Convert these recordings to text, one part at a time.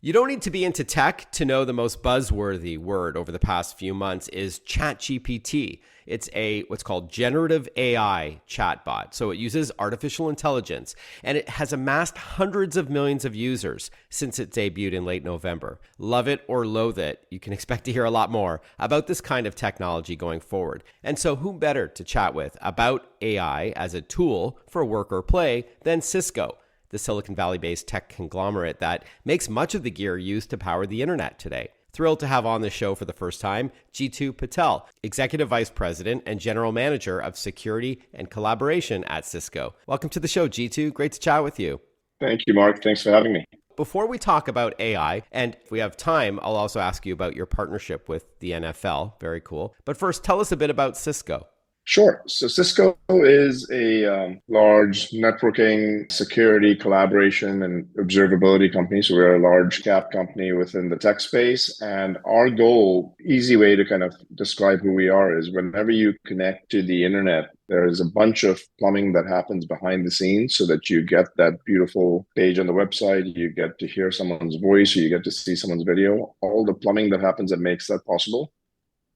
You don't need to be into tech to know the most buzzworthy word over the past few months is ChatGPT. It's a what's called generative AI chatbot. So it uses artificial intelligence, and it has amassed hundreds of millions of users since it debuted in late November. Love it or loathe it, you can expect to hear a lot more about this kind of technology going forward. And so who better to chat with about AI as a tool for work or play than Cisco, the Silicon Valley-based tech conglomerate that makes much of the gear used to power the internet today. Thrilled to have on the show for the first time, Jeetu Patel, Executive Vice President and General Manager of Security and Collaboration at Cisco. Welcome to the show, Jeetu. Great to chat with you. Thank you, Marc. Thanks for having me. Before we talk about AI, and if we have time, I'll also ask you about your partnership with the NFL. Very cool. But first, tell us a bit about Cisco. Sure. So Cisco is a large networking, security, collaboration, and observability company. So we're a large cap company within the tech space. And our goal, easy way to kind of describe who we are, is whenever you connect to the internet, there is a bunch of plumbing that happens behind the scenes so that you get that beautiful page on the website, you get to hear someone's voice, or you get to see someone's video. All the plumbing that happens that makes that possible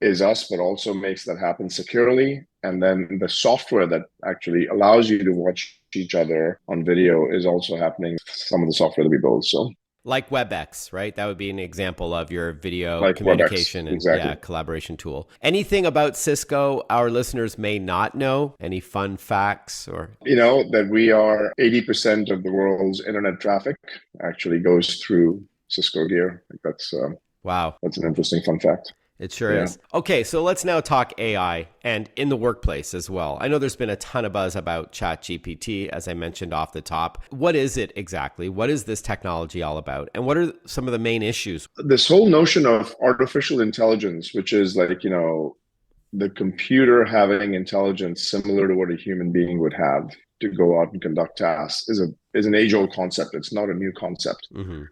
is us, but also makes that happen securely. And then the software that actually allows you to watch each other on video is also happening, some of the software that we build. So, like WebEx, right? That would be an example of your video like communication WebEx, exactly. and collaboration tool. Anything about Cisco our listeners may not know? Any fun facts or? You know, that we are 80% of the world's internet traffic actually goes through Cisco gear. I think wow. That's an interesting fun fact. It sure is. Okay, so let's now talk AI and in the workplace as well. I know there's been a ton of buzz about ChatGPT, as I mentioned off the top. What is it exactly? What is this technology all about? And what are some of the main issues? This whole notion of artificial intelligence, which is like, you know, the computer having intelligence similar to what a human being would have to go out and conduct tasks, is an age-old concept. It's not a new concept. Mm-hmm.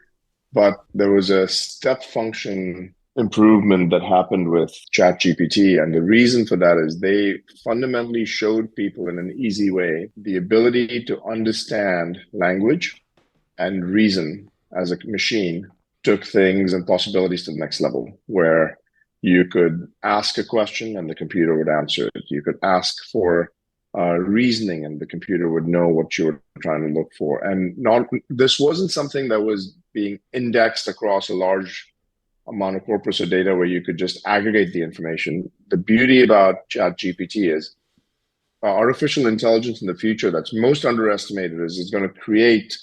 But there was a step function improvement that happened with ChatGPT. And the reason for that is they fundamentally showed people in an easy way the ability to understand language and reason as a machine took things and possibilities to the next level, where you could ask a question and the computer would answer it. You could ask for reasoning and the computer would know what you were trying to look for. And this wasn't something that was being indexed across a large amount of corpus of data where you could just aggregate the information. The beauty about ChatGPT is artificial intelligence in the future that's most underestimated is it's going to create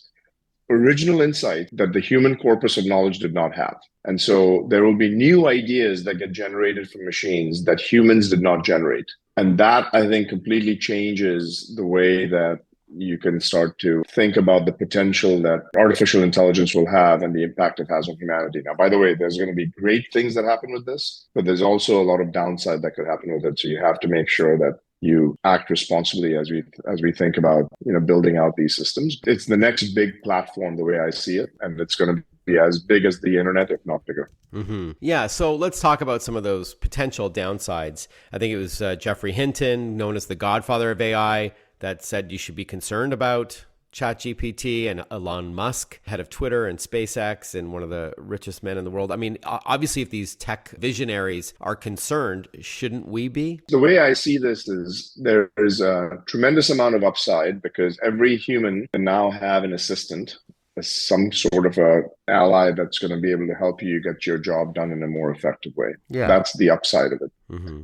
original insight that the human corpus of knowledge did not have. And so there will be new ideas that get generated from machines that humans did not generate. And that, I think, completely changes the way that you can start to think about the potential that artificial intelligence will have and the impact it has on humanity. Now, by the way, there's going to be great things that happen with this, but there's also a lot of downside that could happen with it. So you have to make sure that you act responsibly as we think about, you know, building out these systems. It's the next big platform, the way I see it, and it's going to be as big as the internet, if not bigger. Mm-hmm. Yeah, so let's talk about some of those potential downsides. I think it was Geoffrey Hinton, known as the godfather of AI, that said you should be concerned about ChatGPT, and Elon Musk, head of Twitter and SpaceX and one of the richest men in the world. I mean, obviously, if these tech visionaries are concerned, shouldn't we be? The way I see this is there is a tremendous amount of upside because every human can now have an assistant, some sort of a ally that's going to be able to help you get your job done in a more effective way. Yeah. That's the upside of it. Mm-hmm.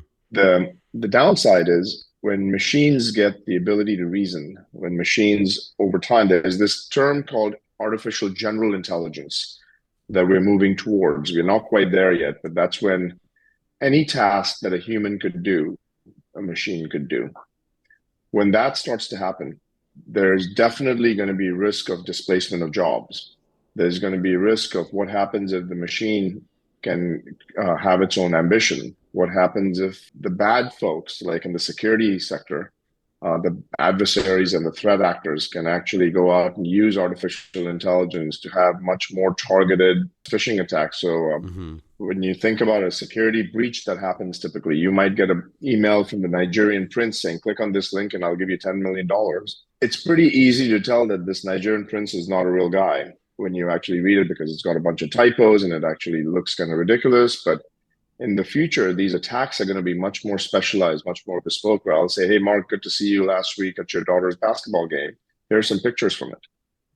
The downside is when machines get the ability to reason, when machines over time, there's this term called artificial general intelligence that we're moving towards. We're not quite there yet, but that's when any task that a human could do, a machine could do. When that starts to happen, there's definitely going to be risk of displacement of jobs. There's going to be risk of what happens if the machine can have its own ambition. What happens if the bad folks, like in the security sector, the adversaries and the threat actors can actually go out and use artificial intelligence to have much more targeted phishing attacks. So when you think about a security breach that happens, typically, you might get an email from the Nigerian prince saying, click on this link and I'll give you $10 million. It's pretty easy to tell that this Nigerian prince is not a real guy. when you actually read it because it's got a bunch of typos and it actually looks kind of ridiculous. But in the future, these attacks are going to be much more specialized, much more bespoke, where I'll say, hey, Marc, good to see you last week at your daughter's basketball game. Here's some pictures from it.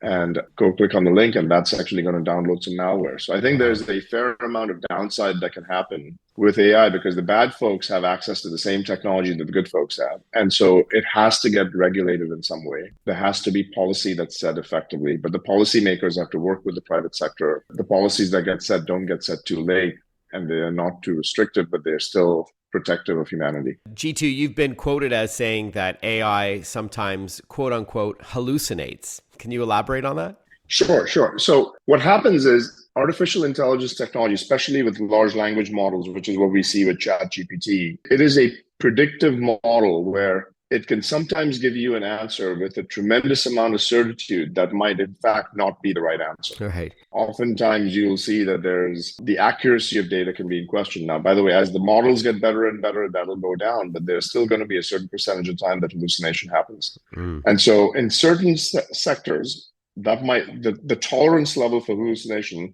And go click on the link, and that's actually going to download some malware. So I think there's a fair amount of downside that can happen with AI because the bad folks have access to the same technology that the good folks have. And so it has to get regulated in some way. There has to be policy that's set effectively, but the policymakers have to work with the private sector. The policies that get set don't get set too late, and they are not too restrictive, but they're still protective of humanity. Jeetu, you've been quoted as saying that AI sometimes, quote unquote, hallucinates. Can you elaborate on that? Sure. So what happens is artificial intelligence technology, especially with large language models, which is what we see with ChatGPT, it is a predictive model where it can sometimes give you an answer with a tremendous amount of certitude that might in fact not be the right answer. Right. Oftentimes you'll see that there's the accuracy of data can be in question. Now, by the way, as the models get better and better, that'll go down, but there's still going to be a certain percentage of time that hallucination happens. And so in certain sectors, that might the tolerance level for hallucination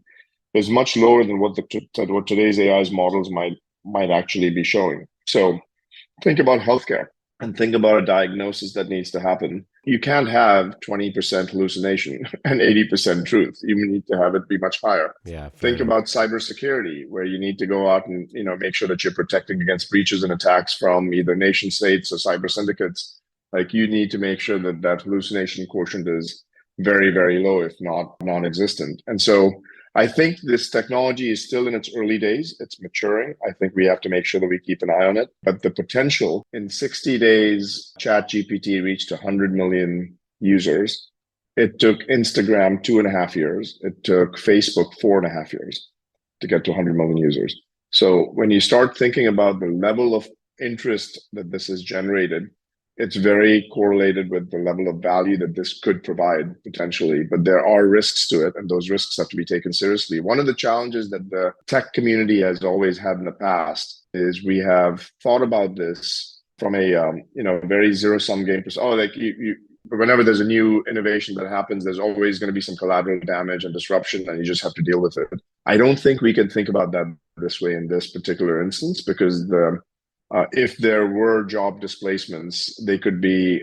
is much lower than what today's AI's models might actually be showing. So think about healthcare and think about a diagnosis that needs to happen. You can't have 20% hallucination and 80% truth. You need to have it be much higher. Yeah. Think about cybersecurity, where you need to go out and make sure that you're protecting against breaches and attacks from either nation states or cyber syndicates. Like you need to make sure that that hallucination quotient is very, very low, if not non-existent. And so I think this technology is still in its early days. It's maturing. I think we have to make sure that we keep an eye on it. But the potential, in 60 days, ChatGPT reached 100 million users. It took Instagram 2.5 years. It took Facebook 4.5 years to get to 100 million users. So when you start thinking about the level of interest that this has generated, it's very correlated with the level of value that this could provide potentially, but there are risks to it, and those risks have to be taken seriously. One of the challenges that the tech community has always had in the past is we have thought about this from a very zero-sum game perspective. Whenever there's a new innovation that happens, there's always going to be some collateral damage and disruption, and you just have to deal with it. I don't think we can think about that this way in this particular instance, because if there were job displacements, they could be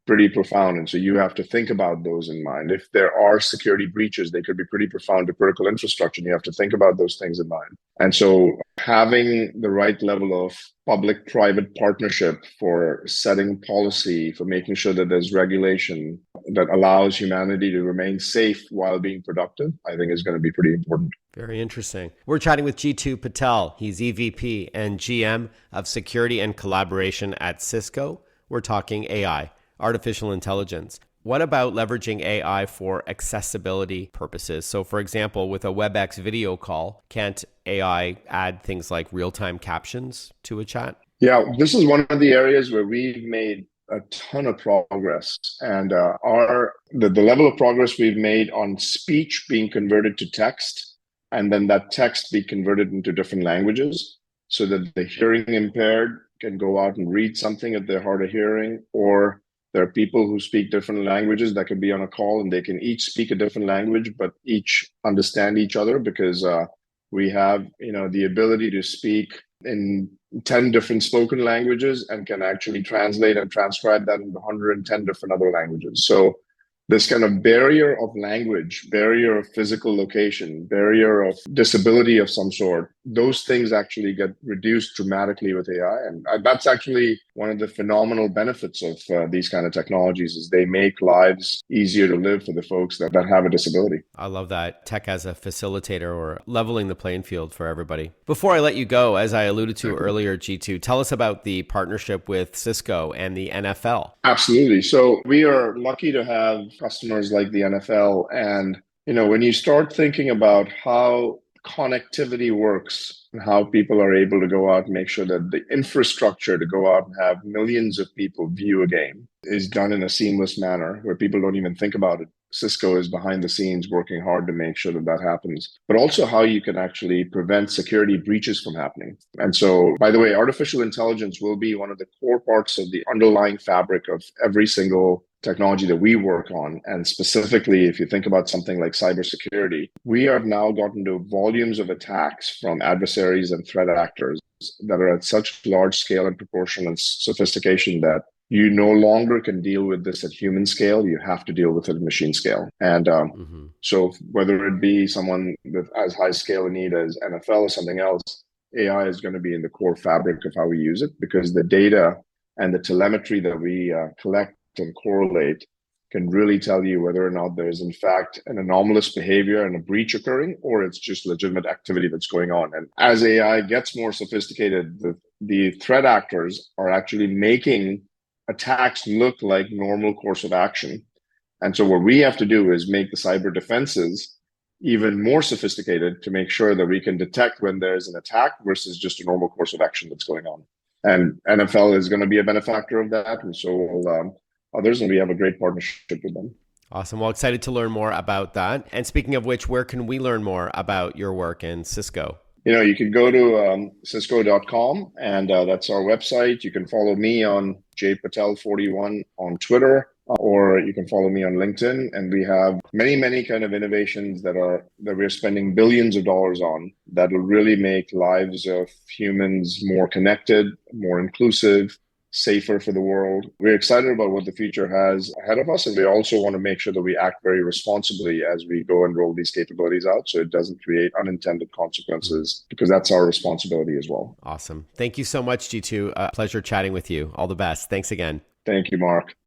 pretty profound. And so you have to think about those in mind. If there are security breaches, they could be pretty profound to critical infrastructure. And you have to think about those things in mind. And so having the right level of public-private partnership for setting policy, for making sure that there's regulation that allows humanity to remain safe while being productive, I think is going to be pretty important. Very interesting. We're chatting with Jeetu Patel. He's EVP and GM of Security and Collaboration at Cisco. We're talking AI, artificial intelligence. What about leveraging AI for accessibility purposes? So for example, with a WebEx video call, can't AI add things like real-time captions to a chat? Yeah, this is one of the areas where we've made a ton of progress. And the level of progress we've made on speech being converted to text, and then that text be converted into different languages so that the hearing impaired can go out and read something if they're hard of hearing, or there are people who speak different languages that can be on a call and they can each speak a different language, but each understand each other because we have, the ability to speak in 10 different spoken languages and can actually translate and transcribe that into 110 different other languages. So this kind of barrier of language, barrier of physical location, barrier of disability of some sort, those things actually get reduced dramatically with AI. And that's actually one of the phenomenal benefits of these kind of technologies is they make lives easier to live for the folks that have a disability. I love that. Tech as a facilitator or leveling the playing field for everybody. Before I let you go, as I alluded to earlier, Jeetu, tell us about the partnership with Cisco and the NFL. Absolutely. So we are lucky to have customers like the NFL. And, when you start thinking about how connectivity works and how people are able to go out and make sure that the infrastructure to go out and have millions of people view a game is done in a seamless manner where people don't even think about it Cisco is behind the scenes working hard to make sure that that happens, but also how you can actually prevent security breaches from happening. And so, by the way, artificial intelligence will be one of the core parts of the underlying fabric of every single technology that we work on. And specifically, if you think about something like cybersecurity, we have now gotten to volumes of attacks from adversaries and threat actors that are at such large scale and proportion and sophistication that you no longer can deal with this at human scale. You have to deal with it at machine scale. And so whether it be someone with as high scale a need as NFL or something else, AI is going to be in the core fabric of how we use it, because the data and the telemetry that we collect and correlate can really tell you whether or not there is in fact an anomalous behavior and a breach occurring, or it's just legitimate activity that's going on. And as AI gets more sophisticated, the threat actors are actually making attacks look like normal course of action. And so what we have to do is make the cyber defenses even more sophisticated to make sure that we can detect when there's an attack versus just a normal course of action that's going on. And NFL is going to be a benefactor of that, and so will others, and we have a great partnership with them. Awesome. Well, excited to learn more about that. And speaking of which, where can we learn more about your work in Cisco? You can go to cisco.com, and that's our website. You can follow me on jpatel41 on Twitter, or you can follow me on LinkedIn. And we have many, many kind of innovations that we're spending billions of dollars on that will really make lives of humans more connected, more inclusive, safer for the world. We're excited about what the future has ahead of us, and we also want to make sure that we act very responsibly as we go and roll these capabilities out, so it doesn't create unintended consequences, because that's our responsibility as well. Awesome. Thank you so much, Jeetu. Pleasure chatting with you. All the best. Thanks again. Thank you, Marc.